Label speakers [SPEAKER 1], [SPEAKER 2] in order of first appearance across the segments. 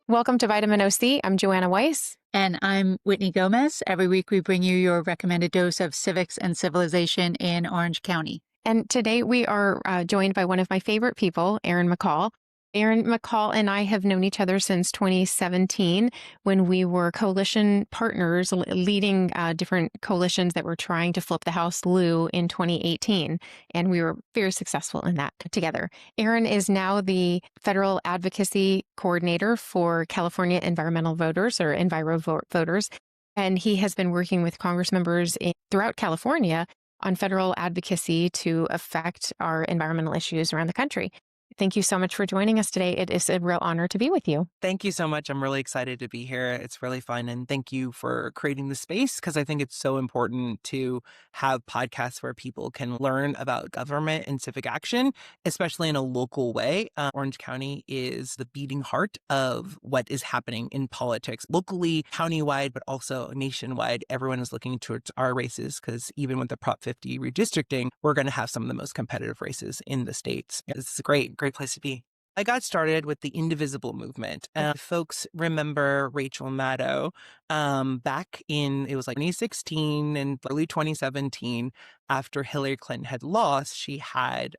[SPEAKER 1] Welcome to Vitamin OC. I'm Joanna Weiss.
[SPEAKER 2] And I'm Whitney Gomez. Every week we bring you your recommended dose of civics and civilization in Orange County.
[SPEAKER 1] And today we are joined by one of my favorite people, Aaron McCall. Aaron McCall and I have known each other since 2017 when we were coalition partners leading different coalitions that were trying to flip the House blue in 2018. And we were very successful in that together. Aaron is now the Federal Advocacy Coordinator for California Environmental Voters, or Enviro Voters. And he has been working with Congress members throughout California on federal advocacy to affect our environmental issues around the country. Thank you so much for joining us today. It is a real honor to be with you.
[SPEAKER 3] Thank you so much. I'm really excited to be here. It's really fun. And thank you for creating the space, because I think it's so important to have podcasts where people can learn about government and civic action, especially in a local way. Orange County is the beating heart of what is happening in politics locally, countywide, but also nationwide. Everyone is looking towards our races, because even with the Prop 50 redistricting, we're going to have some of the most competitive races in the states. It's a great place to be. I got started with the Indivisible movement. Folks remember Rachel Maddow back in, it was like 2016 and early 2017, after Hillary Clinton had lost. She had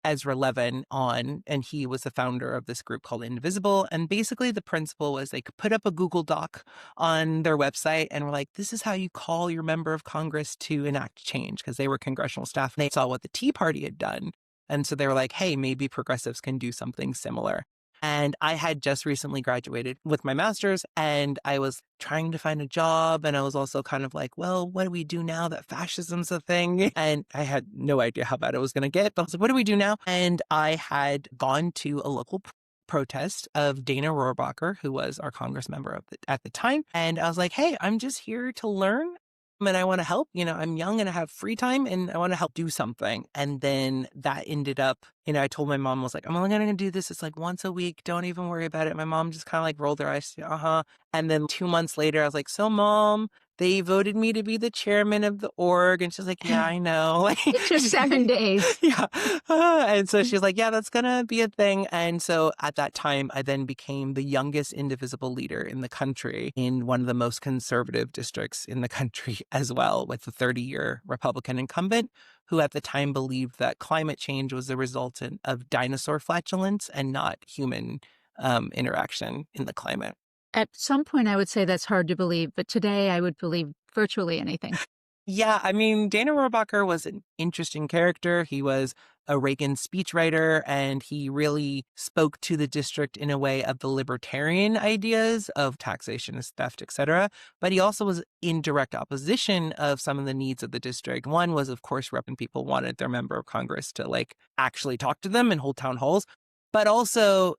[SPEAKER 3] Ezra Levin on, and he was the founder of this group called Indivisible. And basically the principle was they could put up a Google Doc on their website and were like, this is how you call your member of Congress to enact change, because they were congressional staff and they saw what the Tea Party had done. And so they were like, hey, maybe progressives can do something similar. And I had just recently graduated with my master's, and I was trying to find a job. And I was also kind of like, well, what do we do now that fascism's a thing? And I had no idea how bad it was going to get. But I was like, what do we do now? And I had gone to a local protest of Dana Rohrabacher, who was our Congress member at the time. And I was like, hey, I'm just here to learn. And I want to help. I'm young and I have free time and I want to help do something. And then that ended up, I told my mom, I was like, I'm only going to do this. It's like once a week. Don't even worry about it. My mom just kind of like rolled her eyes. And then 2 months later, I was like, so Mom, they voted me to be the chairman of the org. And she's like, yeah, I know.
[SPEAKER 2] It's just 7 days.
[SPEAKER 3] Yeah. And so she's like, yeah, that's going to be a thing. And so at that time, I then became the youngest indivisible leader in the country in one of the most conservative districts in the country as well, with a 30-year Republican incumbent who at the time believed that climate change was the resultant of dinosaur flatulence and not human interaction in the climate.
[SPEAKER 2] At some point, I would say that's hard to believe, but today I would believe virtually anything.
[SPEAKER 3] Yeah, Dana Rohrabacher was an interesting character. He was a Reagan speechwriter, and he really spoke to the district in a way of the libertarian ideas of taxation as theft, etc. But he also was in direct opposition of some of the needs of the district. One was, of course, when people wanted their member of Congress to actually talk to them and hold town halls. But also,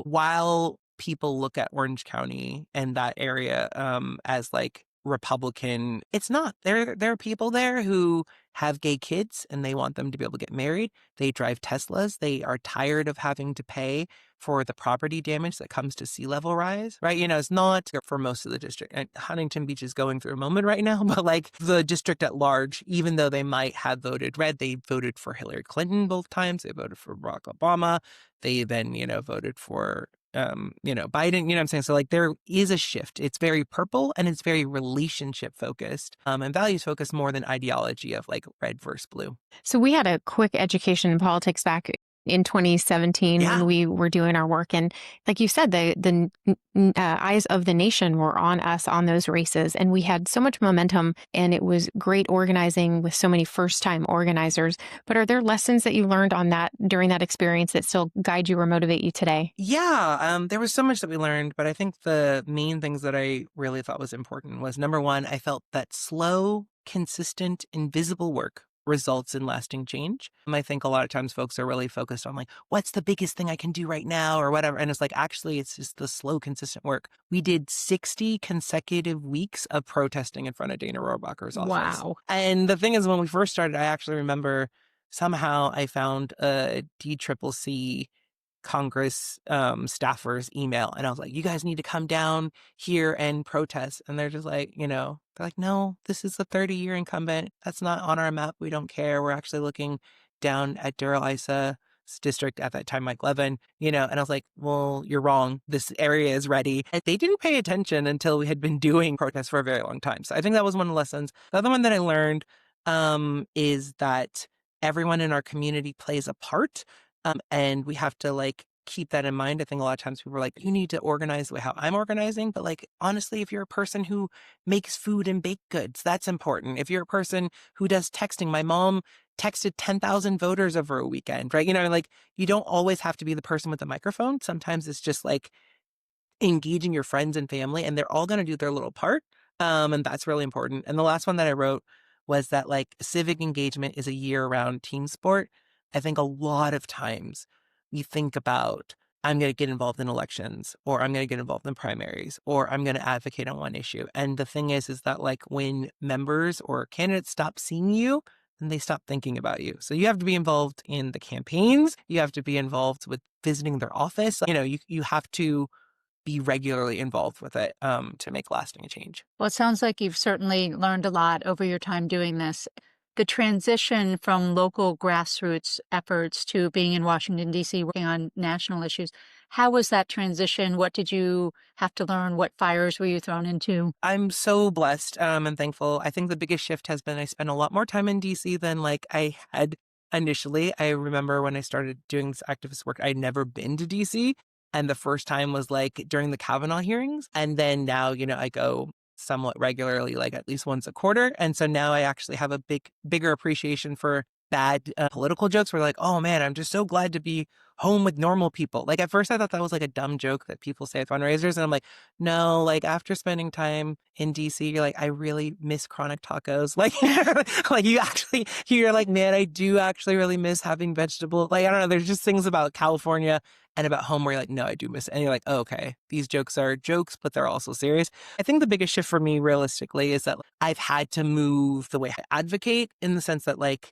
[SPEAKER 3] while people look at Orange County and that area as Republican, it's not. There are people there who have gay kids and they want them to be able to get married. They drive Teslas. They are tired of having to pay for the property damage that comes to sea level rise, right? It's not for most of the district. And Huntington Beach is going through a moment right now, but the district at large, even though they might have voted red, they voted for Hillary Clinton both times. They voted for Barack Obama. They then, voted for Biden, what I'm saying? So there is a shift. It's very purple and it's very relationship focused and values focused more than ideology of red versus blue.
[SPEAKER 1] So we had a quick education in politics back in 2017 when we were doing our work. And like you said, the eyes of the nation were on us on those races. And we had so much momentum and it was great organizing with so many first-time organizers. But are there lessons that you learned on that during that experience that still guide you or motivate you today?
[SPEAKER 3] Yeah, there was so much that we learned, but I think the main things that I really thought was important was, number one, I felt that slow, consistent, invisible work results in lasting change. I think a lot of times folks are really focused on what's the biggest thing I can do right now or whatever. And it's actually, it's just the slow, consistent work. We did 60 consecutive weeks of protesting in front of Dana Rohrabacher's office.
[SPEAKER 1] Wow.
[SPEAKER 3] And the thing is, when we first started, I actually remember somehow I found a DCCC Congress staffers email, and I was like, you guys need to come down here and protest. And they're just like, they're like, no, this is a 30-year incumbent. That's not on our map. We don't care. We're actually looking down at Darrell Isa's district at that time, Mike Levin, and I was like, well, you're wrong. This area is ready. And they didn't pay attention until we had been doing protests for a very long time. So I think that was one of the lessons. The other one that I learned is that everyone in our community plays a part. And we have to like keep that in mind. I think a lot of times people are like, you need to organize the way how I'm organizing. But like, honestly, if you're a person who makes food and baked goods, that's important. If you're a person who does texting, my mom texted 10,000 voters over a weekend, right? Like you don't always have to be the person with the microphone. Sometimes it's just like engaging your friends and family, and they're all going to do their little part. And that's really important. And the last one that I wrote was that like civic engagement is a year-round team sport. I think a lot of times we think about, I'm going to get involved in elections, or I'm going to get involved in primaries, or I'm going to advocate on one issue. And the thing is that like when members or candidates stop seeing you, then they stop thinking about you. So you have to be involved in the campaigns. You have to be involved with visiting their office. You have to be regularly involved with it to make lasting change.
[SPEAKER 2] Well, it sounds like you've certainly learned a lot over your time doing this. The transition from local grassroots efforts to being in Washington, D.C., working on national issues, how was that transition? What did you have to learn? What fires were you thrown into?
[SPEAKER 3] I'm so blessed and thankful. I think the biggest shift has been I spent a lot more time in DC than like I had initially. I remember when I started doing this activist work, I'd never been to DC. And the first time was like during the Kavanaugh hearings. And then now, I go somewhat regularly, like at least once a quarter. And so now I actually have a bigger appreciation for bad political jokes. We're like, oh man, I'm just so glad to be home with normal people. Like at first I thought that was like a dumb joke that people say at fundraisers. And I'm like, no, like after spending time in DC, you're like, I really miss chronic tacos. Like, like you're like, man, I do actually really miss having vegetables. Like, I don't know. There's just things about California and about home where you're like, no, I do miss it. And you're like, oh, okay, these jokes are jokes, but they're also serious. I think the biggest shift for me realistically is that I've had to move the way I advocate, in the sense that like,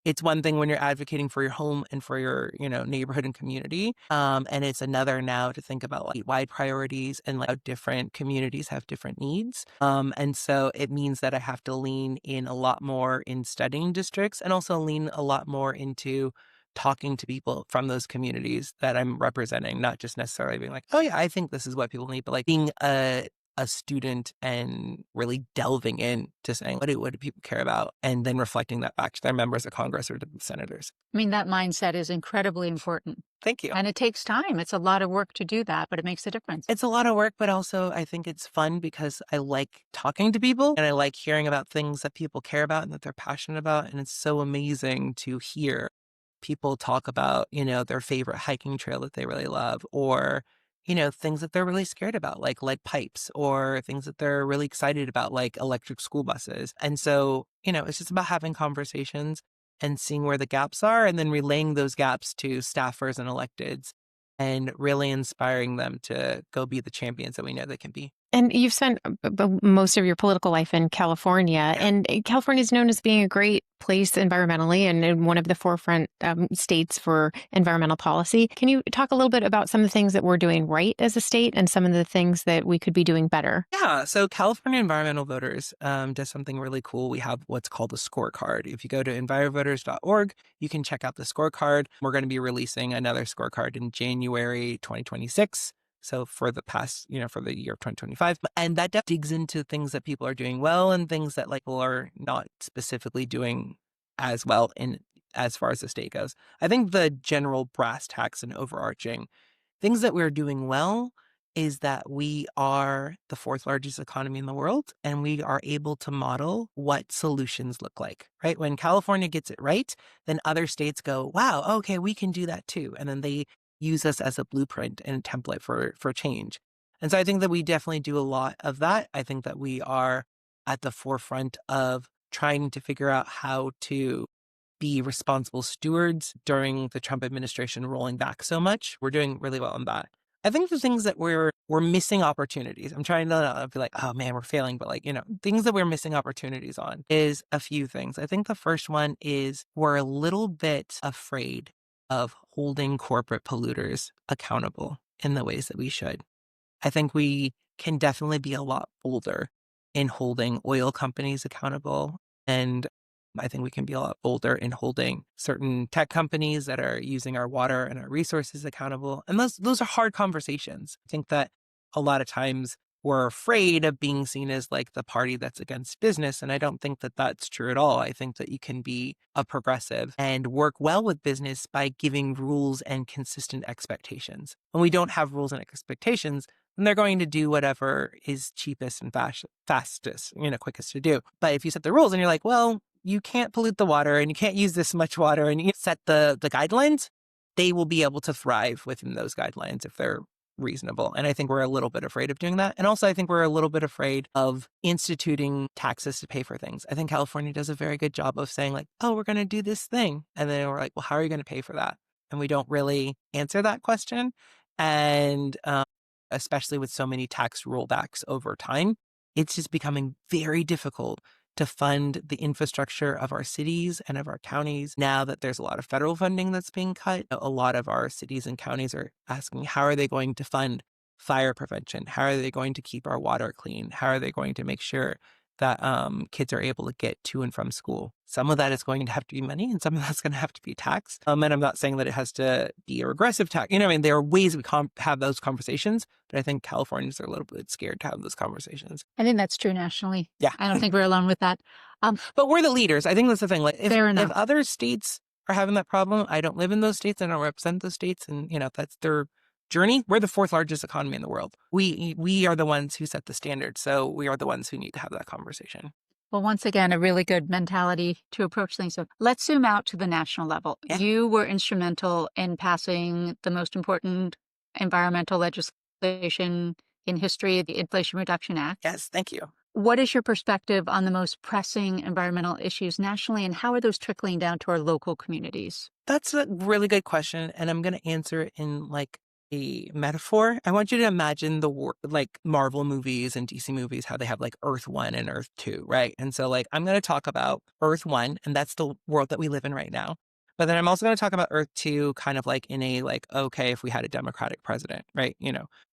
[SPEAKER 3] it's one thing when you're advocating for your home and for your, neighborhood and community. And it's another now to think about like wide priorities and like how different communities have different needs. And so it means that I have to lean in a lot more in studying districts, and also lean a lot more into talking to people from those communities that I'm representing, not just necessarily being like, oh yeah, I think this is what people need, but like being a student and really delving in to saying, what do people care about? And then reflecting that back to their members of Congress or to the senators.
[SPEAKER 2] I mean, that mindset is incredibly important.
[SPEAKER 3] Thank you.
[SPEAKER 2] And it takes time. It's a lot of work to do that, but it makes a difference.
[SPEAKER 3] It's a lot of work, but also I think it's fun because I like talking to people and I like hearing about things that people care about and that they're passionate about. And it's so amazing to hear people talk about, their favorite hiking trail that they really love, or things that they're really scared about, like lead pipes, or things that they're really excited about, like electric school buses. And so, it's just about having conversations and seeing where the gaps are, and then relaying those gaps to staffers and electeds, and really inspiring them to go be the champions that we know they can be.
[SPEAKER 1] And you've spent most of your political life in California, and California is known as being a great place environmentally and one of the forefront states for environmental policy. Can you talk a little bit about some of the things that we're doing right as a state and some of the things that we could be doing better?
[SPEAKER 3] Yeah, so California Environmental Voters does something really cool. We have what's called a scorecard. If you go to envirovoters.org, you can check out the scorecard. We're going to be releasing another scorecard in January 2026. So for the past, for the year of 2025. And that digs into things that people are doing well and things that like people are not specifically doing as well in as far as the state goes. I think the general brass tacks and overarching things that we're doing well is that we are the fourth largest economy in the world, and we are able to model what solutions look like, right? When California gets it right, then other states go, wow, okay, we can do that too. And then they use us as a blueprint and a template for change. And so I think that we definitely do a lot of that. I think that we are at the forefront of trying to figure out how to be responsible stewards during the Trump administration rolling back so much. We're doing really well on that. I think the things that we're missing opportunities. I'm trying to not be like, oh man, we're failing, but like, things that we're missing opportunities on is a few things. I think the first one is we're a little bit afraid of holding corporate polluters accountable in the ways that we should. I think we can definitely be a lot bolder in holding oil companies accountable. And I think we can be a lot bolder in holding certain tech companies that are using our water and our resources accountable. And those are hard conversations. I think that a lot of times we're afraid of being seen as like the party that's against business. And I don't think that that's true at all. I think that you can be a progressive and work well with business by giving rules and consistent expectations. When we don't have rules and expectations, then they're going to do whatever is cheapest and fastest, quickest to do. But if you set the rules and you're like, well, you can't pollute the water and you can't use this much water, and you set the guidelines, they will be able to thrive within those guidelines if they're reasonable. And I think we're a little bit afraid of doing that. And also I think we're a little bit afraid of instituting taxes to pay for things. I think California does a very good job of saying like, oh, we're going to do this thing. And then we're like, well, how are you going to pay for that? And we don't really answer that question. And especially with so many tax rollbacks over time, it's just becoming very difficult to fund the infrastructure of our cities and of our counties. Now that there's a lot of federal funding that's being cut, a lot of our cities and counties are asking, how are they going to fund fire prevention? How are they going to keep our water clean? How are they going to make sure that kids are able to get to and from school? Some of that is going to have to be money, and some of that's going to have to be tax. And I'm not saying that it has to be a regressive tax. There are ways we have those conversations, but I think Californians are a little bit scared to have those conversations.
[SPEAKER 2] I think that's true nationally.
[SPEAKER 3] Yeah.
[SPEAKER 2] I don't think we're alone with that.
[SPEAKER 3] But we're the leaders. I think that's the thing. Like,
[SPEAKER 2] Fair enough.
[SPEAKER 3] If other states are having that problem, I don't live in those states. I don't represent those states. And, that's their journey. We're the fourth largest economy in the world. We are the ones who set the standard. So we are the ones who need to have that conversation.
[SPEAKER 2] Well, once again, a really good mentality to approach things. So let's zoom out to the national level.
[SPEAKER 3] Yeah.
[SPEAKER 2] You were instrumental in passing the most important environmental legislation in history, the Inflation Reduction Act.
[SPEAKER 3] Yes, thank you.
[SPEAKER 2] What is your perspective on the most pressing environmental issues nationally, and how are those trickling down to our local communities?
[SPEAKER 3] That's a really good question. And I'm going to answer it in like a metaphor. I want you to imagine like Marvel movies and DC movies, how they have like Earth 1 and Earth 2, right? And so like I'm going to talk about Earth 1, and that's the world that we live in right now. But then I'm also going to talk about Earth 2 kind of like in a like, okay, if we had a Democratic president, right?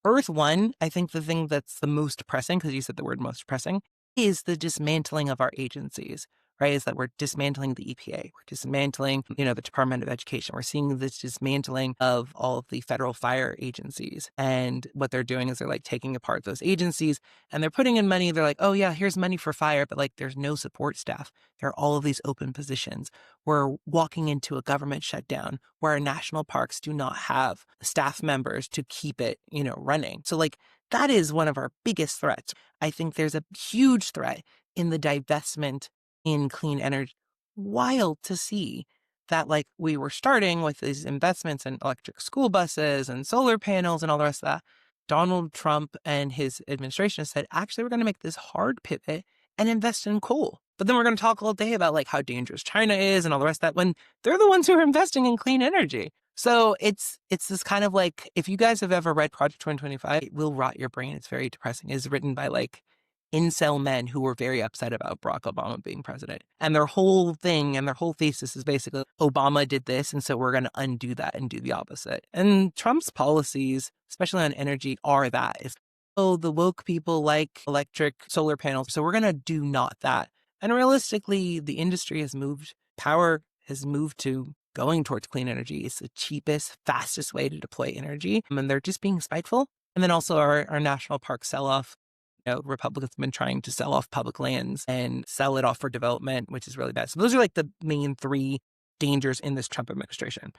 [SPEAKER 3] Earth 1, I think the thing that's the most pressing, because you said the word most pressing, is the dismantling of our agencies. Right, is that we're dismantling the EPA, we're dismantling, the Department of Education. We're seeing this dismantling of all of the federal fire agencies. And what they're doing is they're like taking apart those agencies and they're putting in money. They're like, oh yeah, here's money for fire, but like there's no support staff. There are all of these open positions. We're walking into a government shutdown where our national parks do not have staff members to keep it, running. So like that is one of our biggest threats. I think there's a huge threat in the divestment in clean energy. Wild to see that like we were starting with these investments in electric school buses and solar panels and all the rest of that. Donald Trump and his administration said, actually, we're going to make this hard pivot and invest in coal. But then we're going to talk all day about like how dangerous China is and all the rest of that when they're the ones who are investing in clean energy. So it's this kind of like, if you guys have ever read Project 2025, it will rot your brain. It's very depressing. It's written by like incel men who were very upset about Barack Obama being president. And their whole thing and their whole thesis is basically Obama did this, and so we're going to undo that and do the opposite. And Trump's policies, especially on energy, are that. It's, oh, the woke people like electric solar panels, so we're going to do not that. And realistically, the industry has moved, power has moved to going towards clean energy. It's the cheapest, fastest way to deploy energy. And they're just being spiteful. And then also our national park sell-off. Republicans have been trying to sell off public lands and sell it off for development, which is really bad. So those are like the main three dangers in this Trump administration.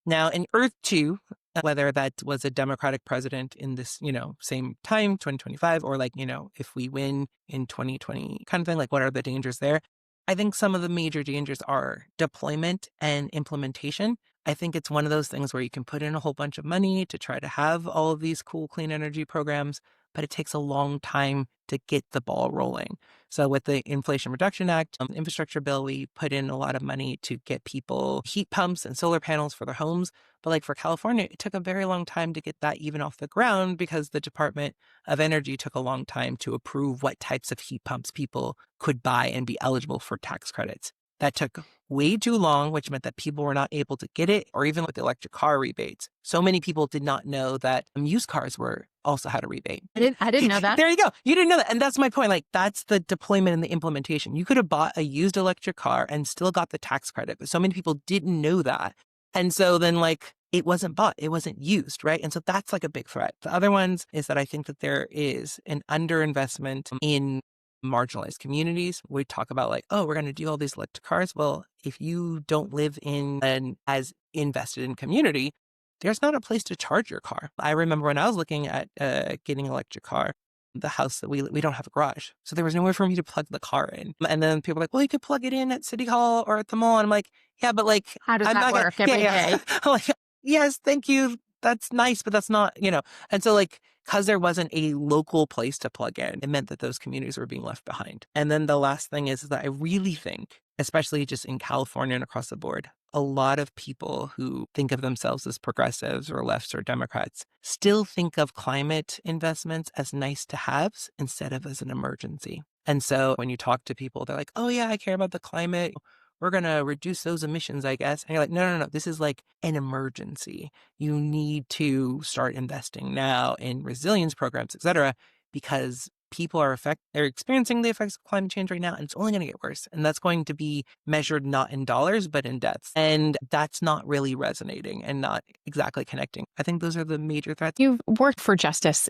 [SPEAKER 3] Now, in Earth 2, whether that was a Democratic president in this, same time, 2025, or like, if we win in 2020 kind of thing, like what are the dangers there? I think some of the major dangers are deployment and implementation. I think it's one of those things where you can put in a whole bunch of money to try to have all of these cool clean energy programs, but it takes a long time to get the ball rolling. So with the Inflation Reduction Act, infrastructure bill, we put in a lot of money to get people heat pumps and solar panels for their homes. But like for California, it took a very long time to get that even off the ground because the Department of Energy took a long time to approve what types of heat pumps people could buy and be eligible for tax credits. that took way too long, which meant that people were not able to get it, or even with the electric car rebates. So many people did not know that used cars were also had a rebate.
[SPEAKER 2] I didn't know that.
[SPEAKER 3] There you go. You didn't know that. And that's my point. Like, that's the deployment and the implementation. You could have bought a used electric car and still got the tax credit, but so many people didn't know that. And so then, like, it wasn't bought, it wasn't used, right? And so that's like a big threat. The other ones is that I think that there is an underinvestment in marginalized communities. We talk about like, oh, we're going to do all these electric cars. Well, if you don't live in an as invested in community, there's not a place to charge your car. I remember when I was looking at getting an electric car, the house that we don't have a garage. So there was nowhere for me to plug the car in. And then people were like, well, you could plug it in at City Hall or at the mall. And I'm like, yeah, but like,
[SPEAKER 2] How does
[SPEAKER 3] I'm
[SPEAKER 2] that
[SPEAKER 3] not
[SPEAKER 2] work
[SPEAKER 3] gonna,
[SPEAKER 2] every day?
[SPEAKER 3] I'm like, yes, thank you. That's nice, but that's not, And so like, because there wasn't a local place to plug in, it meant that those communities were being left behind. And then the last thing is that I really think, especially just in California and across the board, a lot of people who think of themselves as progressives or lefts or Democrats still think of climate investments as nice to haves instead of as an emergency. And so when you talk to people, they're like, oh yeah, I care about the climate. We're going to reduce those emissions, I guess. And you're like, no. This is like an emergency. You need to start investing now in resilience programs, et cetera, because people are experiencing the effects of climate change right now, and it's only going to get worse. And that's going to be measured not in dollars, but in deaths. And that's not really resonating and not exactly connecting. I think those are the major threats.
[SPEAKER 1] You've worked for justice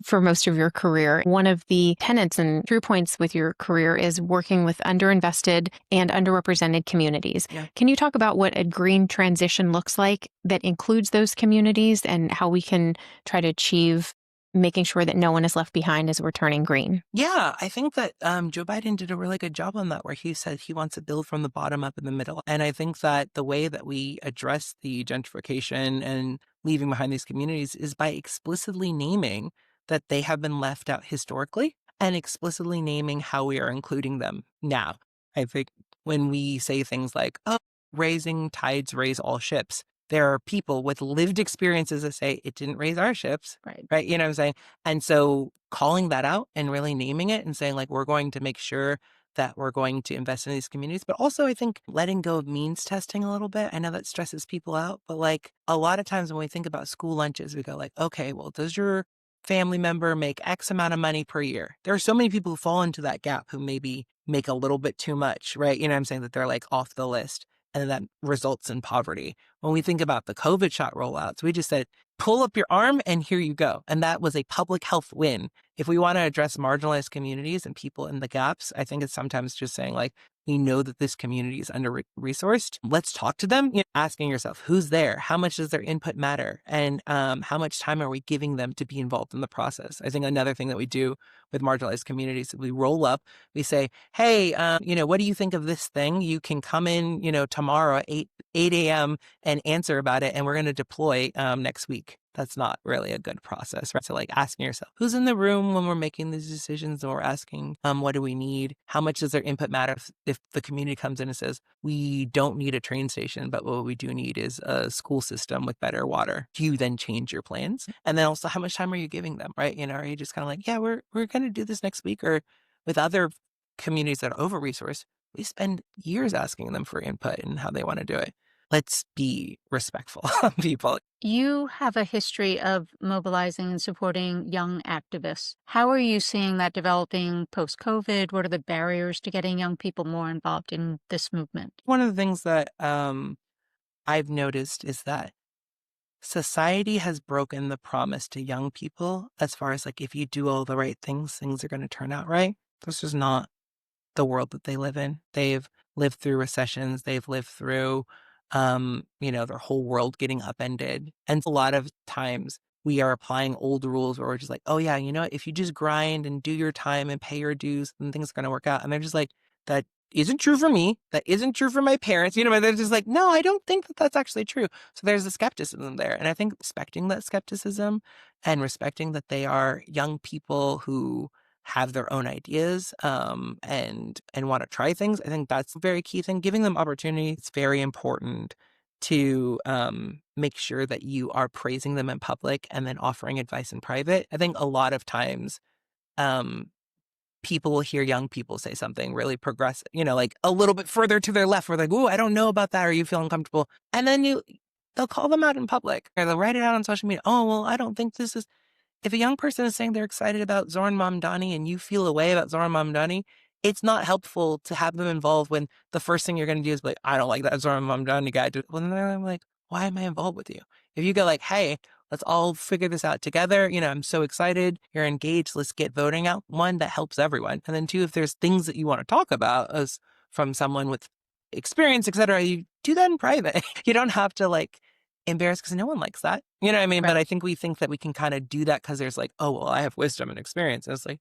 [SPEAKER 1] for most of your career. One of the tenets and through points with your career is working with underinvested and underrepresented communities.
[SPEAKER 3] Yeah.
[SPEAKER 1] Can you talk about what a green transition looks like that includes those communities and how we can try to achieve making sure that no one is left behind as we're turning green?
[SPEAKER 3] Yeah, I think that Joe Biden did a really good job on that, where he said he wants to build from the bottom up in the middle. And I think that the way that we address the gentrification and leaving behind these communities is by explicitly naming that they have been left out historically and explicitly naming how we are including them now. I think when we say things like, oh, raising tides raise all ships, there are people with lived experiences that say it didn't raise our ships, right? You know what I'm saying? And so calling that out and really naming it and saying like, we're going to make sure that we're going to invest in these communities, but also I think letting go of means testing a little bit. I know that stresses people out, but like a lot of times when we think about school lunches, we go like, okay, well, does your family member make X amount of money per year? There are so many people who fall into that gap who maybe make a little bit too much, right? You know what I'm saying? That they're like off the list. And that results in poverty. When we think about the COVID shot rollouts, we just said, pull up your arm and here you go. And that was a public health win. If we want to address marginalized communities and people in the gaps, I think it's sometimes just saying like, we know that this community is under-resourced. Let's talk to them. Asking yourself, who's there? How much does their input matter? And how much time are we giving them to be involved in the process? I think another thing that we do with marginalized communities is we roll up, we say, hey, what do you think of this thing? You can come in, tomorrow at 8 a.m. and answer about it. And we're going to deploy next week. That's not really a good process, right? So like asking yourself, who's in the room when we're making these decisions, or asking, what do we need? How much does their input matter if the community comes in and says, we don't need a train station, but what we do need is a school system with better water? Do you then change your plans? And then also, how much time are you giving them, right? Are you just kind of like, yeah, we're going to do this next week? Or with other communities that are over-resourced, we spend years asking them for input and how they want to do it. Let's be respectful of people.
[SPEAKER 2] You have a history of mobilizing and supporting young activists. How are you seeing that developing post-COVID? What are the barriers to getting young people more involved in this movement?
[SPEAKER 3] One of the things that I've noticed is that society has broken the promise to young people as far as like, if you do all the right things, things are going to turn out right. This is not the world that they live in. They've lived through recessions. They've lived through their whole world getting upended. And a lot of times we are applying old rules where we're just like, oh yeah, if you just grind and do your time and pay your dues, then things are going to work out. And they're just like, that isn't true for me. That isn't true for my parents. But they're just like, no, I don't think that that's actually true. So there's a skepticism there. And I think respecting that skepticism and respecting that they are young people who have their own ideas and want to try things. I think that's a very key thing. Giving them opportunity. It's very important to make sure that you are praising them in public and then offering advice in private. I think a lot of times people will hear young people say something really progressive, like a little bit further to their left. We're like, ooh, I don't know about that. Are you feeling uncomfortable? And then they'll call them out in public or they'll write it out on social media. Oh, well, I don't think this is. If a young person is saying they're excited about Zoran Mamdani and you feel a way about Zoran Mamdani, it's not helpful to have them involved when the first thing you're going to do is be like, I don't like that Zoran Mamdani guy. Well, then I'm like, why am I involved with you? If you go like, hey, let's all figure this out together. I'm so excited. You're engaged. Let's get voting out. One, that helps everyone. And then two, if there's things that you want to talk about as from someone with experience, et cetera, you do that in private. You don't have to like embarrassed because no one likes that. You know what I mean?
[SPEAKER 2] Right.
[SPEAKER 3] But I think we think that we can kind of do that because there's like, oh, well, I have wisdom and experience. And it's like,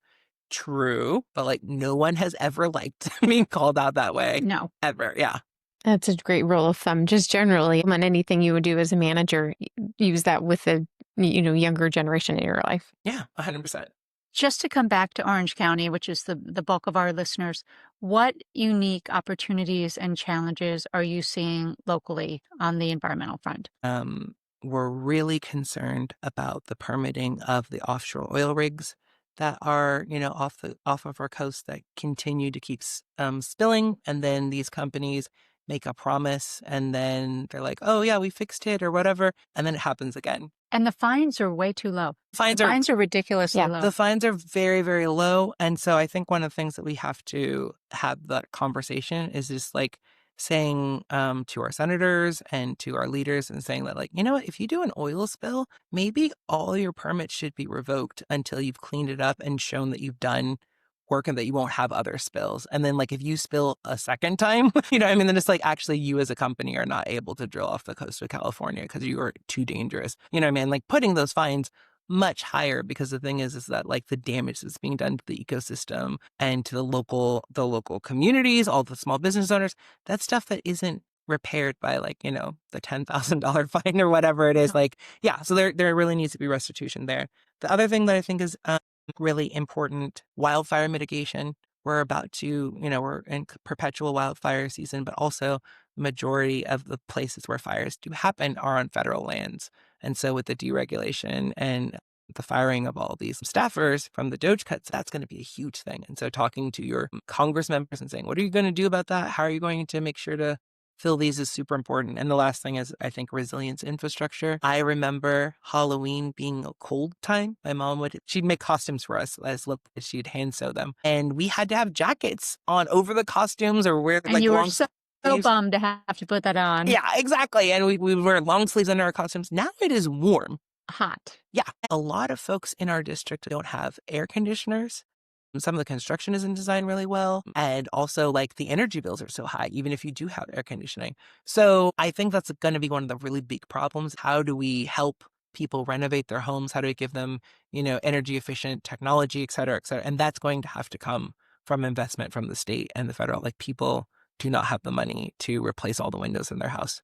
[SPEAKER 3] true. But like no one has ever liked being called out that way.
[SPEAKER 2] No.
[SPEAKER 3] Ever. Yeah.
[SPEAKER 1] That's a great rule of thumb. Just generally, on anything you would do as a manager, use that with the younger generation in your life.
[SPEAKER 3] Yeah, 100%.
[SPEAKER 2] Just to come back to Orange County, which is the bulk of our listeners, what unique opportunities and challenges are you seeing locally on the environmental front?
[SPEAKER 3] We're really concerned about the permitting of the offshore oil rigs that are, off of our coast that continue to keep spilling. And then these companies make a promise and then they're like, oh yeah, we fixed it or whatever. And then it happens again.
[SPEAKER 2] And the fines are way too low. Fines are ridiculously low.
[SPEAKER 3] The fines are very, very low. And so I think one of the things that we have to have that conversation is just like saying to our senators and to our leaders and saying that, like, you know what, if you do an oil spill, maybe all your permits should be revoked until you've cleaned it up and shown that you've done work and that you won't have other spills. And then like if you spill a second time, then it's like actually you as a company are not able to drill off the coast of California because you are too dangerous. Like putting those fines much higher, because the thing is that like the damage that's being done to the ecosystem and to the local communities, all the small business owners, that's stuff that isn't repaired by like, the $10,000 fine or whatever it is. Like, yeah, so there really needs to be restitution there. The other thing that I think is really important, wildfire mitigation. We're about to, we're in perpetual wildfire season, but also the majority of the places where fires do happen are on federal lands. And so with the deregulation and the firing of all these staffers from the Doge cuts, that's going to be a huge thing. And so talking to your Congress members and saying, what are you going to do about that? How are you going to make sure to fill these is super important. And the last thing is, I think, resilience infrastructure. I remember Halloween being a cold time. My mom she'd make costumes for us she'd hand sew them. And we had to have jackets on over the costumes or wear
[SPEAKER 2] and
[SPEAKER 3] like
[SPEAKER 2] you
[SPEAKER 3] long
[SPEAKER 2] were so
[SPEAKER 3] sleeves.
[SPEAKER 2] bummed to have to put that on.
[SPEAKER 3] Yeah, exactly. And we would wear long sleeves under our costumes. Now it is warm.
[SPEAKER 2] Hot.
[SPEAKER 3] Yeah. A lot of folks in our district don't have air conditioners. Some of the construction isn't designed really well. And also like the energy bills are so high, even if you do have air conditioning. So I think that's going to be one of the really big problems. How do we help people renovate their homes? How do we give them, energy efficient technology, et cetera, et cetera? And that's going to have to come from investment from the state and the federal. Like people do not have the money to replace all the windows in their house.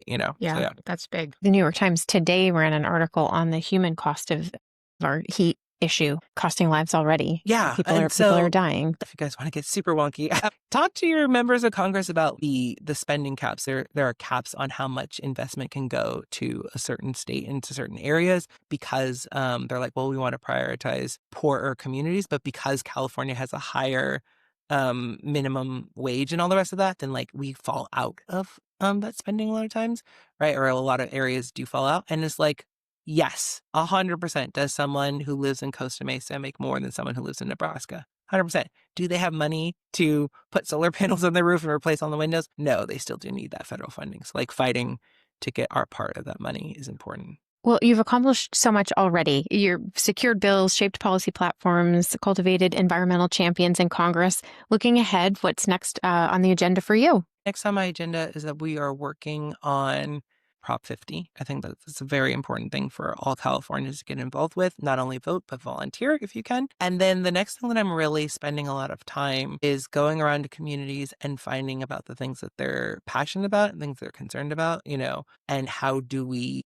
[SPEAKER 2] Yeah,
[SPEAKER 3] so, yeah,
[SPEAKER 2] that's big.
[SPEAKER 1] The New York Times today ran an article on the human cost of our heat issue costing lives already.
[SPEAKER 3] Yeah.
[SPEAKER 1] People are dying.
[SPEAKER 3] If you guys want to get super wonky, talk to your members of Congress about the spending caps. There are caps on how much investment can go to a certain state and to certain areas because they're like, well, we want to prioritize poorer communities, but because California has a higher minimum wage and all the rest of that, then like we fall out of that spending a lot of times, right? Or a lot of areas do fall out. And it's like, yes, 100%. Does someone who lives in Costa Mesa make more than someone who lives in Nebraska? 100%. Do they have money to put solar panels on their roof and replace all the windows? No, they still do need that federal funding. So like fighting to get our part of that money is important.
[SPEAKER 1] Well, you've accomplished so much already. You've secured bills, shaped policy platforms, cultivated environmental champions in Congress. Looking ahead, what's next on the agenda for you?
[SPEAKER 3] Next on my agenda is that we are working on Prop 50. I think that's a very important thing for all Californians to get involved with. Not only vote, but volunteer if you can. And then the next thing that I'm really spending a lot of time is going around to communities and finding about the things that they're passionate about and things they're concerned about, and how do we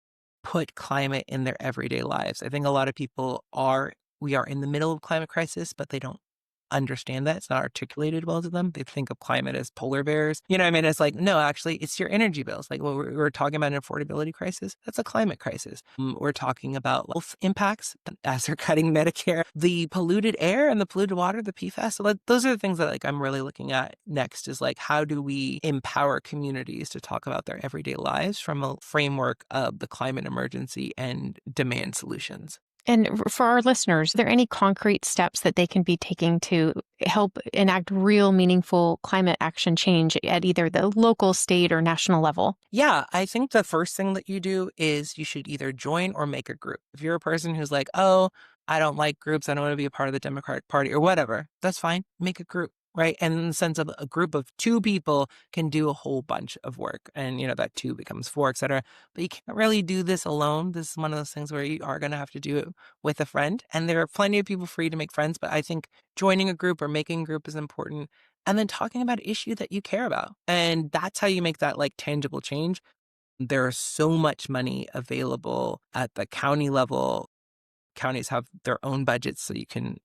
[SPEAKER 3] put climate in their everyday lives. I think a lot of people we are in the middle of climate crisis, but they don't understand that. It's not articulated well to them. They think of climate as polar bears. You know what I mean? It's like, no, actually, it's your energy bills. Like when we're talking about an affordability crisis, that's a climate crisis. We're talking about health impacts as they're cutting Medicare, the polluted air and the polluted water, the PFAS. So like, those are the things that like I'm really looking at next is like, how do we empower communities to talk about their everyday lives from a framework of the climate emergency and demand solutions?
[SPEAKER 1] And for our listeners, are there any concrete steps that they can be taking to help enact real, meaningful climate action change at either the local, state, or national level?
[SPEAKER 3] Yeah, I think the first thing that you do is you should either join or make a group. If you're a person who's like, oh, I don't like groups, I don't want to be a part of the Democratic Party or whatever, that's fine. Make a group, right? And in the sense of a group of two people can do a whole bunch of work. And, that two becomes four, et cetera. But you can't really do this alone. This is one of those things where you are going to have to do it with a friend. And there are plenty of people free to make friends. But I think joining a group or making a group is important. And then talking about an issue that you care about. And that's how you make that like tangible change. There is so much money available at the county level. Counties have their own budgets so you can,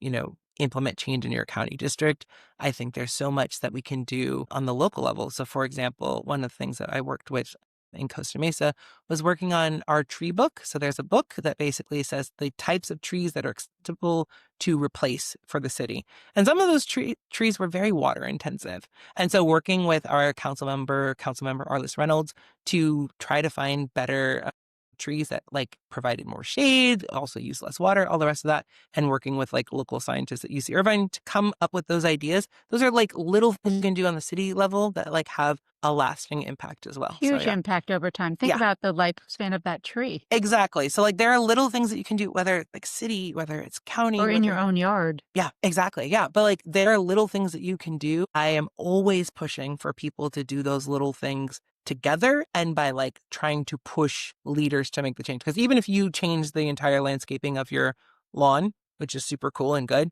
[SPEAKER 3] implement change in your county district. I think there's so much that we can do on the local level. So for example, one of the things that I worked with in Costa Mesa was working on our tree book. So there's a book that basically says the types of trees that are acceptable to replace for the city. And some of those trees were very water intensive. And so working with our Councilmember Arliss Reynolds to try to find better trees that like provided more shade, also use less water, all the rest of that, and working with like local scientists at UC Irvine to come up with those ideas. Those are like little things you can do on the city level that like have a lasting impact as well.
[SPEAKER 2] Huge impact over time. Think about the lifespan of that tree.
[SPEAKER 3] Exactly. So like there are little things that you can do, whether it's like city, whether it's county.
[SPEAKER 2] Or in your own yard.
[SPEAKER 3] Yeah, exactly. Yeah. But like there are little things that you can do. I am always pushing for people to do those little things together and by like trying to push leaders to make the change. Because even if you change the entire landscaping of your lawn, which is super cool and good,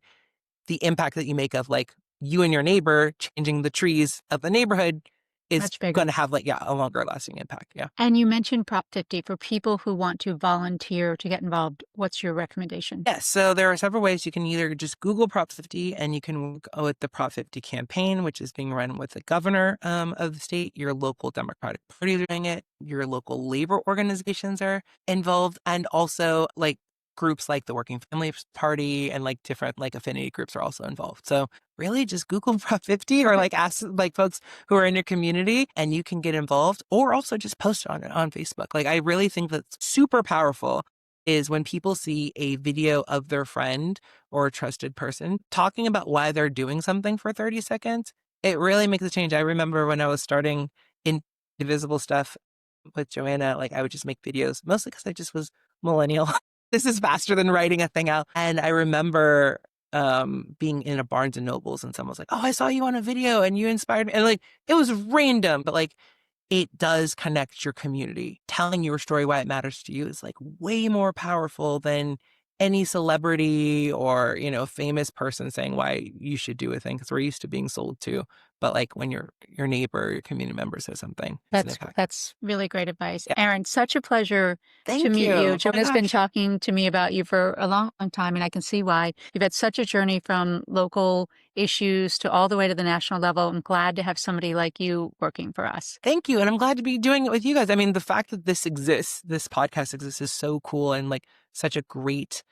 [SPEAKER 3] the impact that you make of like you and your neighbor changing the trees of the neighborhood is going to have a longer lasting impact. Yeah.
[SPEAKER 2] And you mentioned Prop 50 for people who want to volunteer to get involved. What's your recommendation?
[SPEAKER 3] Yes. So there are several ways. You can either just Google Prop 50 and you can go with the Prop 50 campaign, which is being run with the governor of the state. Your local Democratic Party is doing it. Your local labor organizations are involved. And also like groups like the Working Families Party and like different like affinity groups are also involved. So really just Google Prop 50 or like ask like folks who are in your community and you can get involved, or also just post on it on Facebook. Like I really think that's super powerful is when people see a video of their friend or a trusted person talking about why they're doing something for 30 seconds. It really makes a change. I remember when I was starting in Divisible stuff with Joanna, like I would just make videos mostly because I just was millennial. This is faster than writing a thing out. And I remember being in a Barnes and Nobles and someone was like, oh, I saw you on a video and you inspired me. And like, it was random, but like, it does connect your community. Telling your story, why it matters to you is like way more powerful than any celebrity or, famous person saying why you should do a thing. Because we're used to being sold to. But like when your neighbor or your community member says something.
[SPEAKER 2] That's really great advice.
[SPEAKER 3] Yeah.
[SPEAKER 2] Aaron, such a pleasure to meet you. Joanna's been talking to me about you for a long, long time, and I can see why. You've had such a journey from local issues to all the way to the national level. I'm glad to have somebody like you working for us.
[SPEAKER 3] Thank you. And I'm glad to be doing it with you guys. I mean, the fact that this podcast exists is so cool and like such a great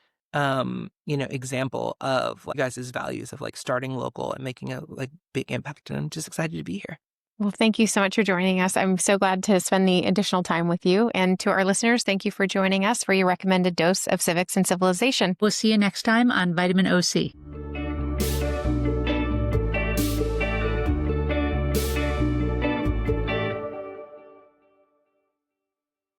[SPEAKER 3] example of like, you guys' values of like starting local and making a like big impact. And I'm just excited to be here.
[SPEAKER 1] Well, thank you so much for joining us. I'm so glad to spend the additional time with you. And to our listeners, thank you for joining us for your recommended dose of civics and civilization.
[SPEAKER 2] We'll see you next time on Vitamin OC.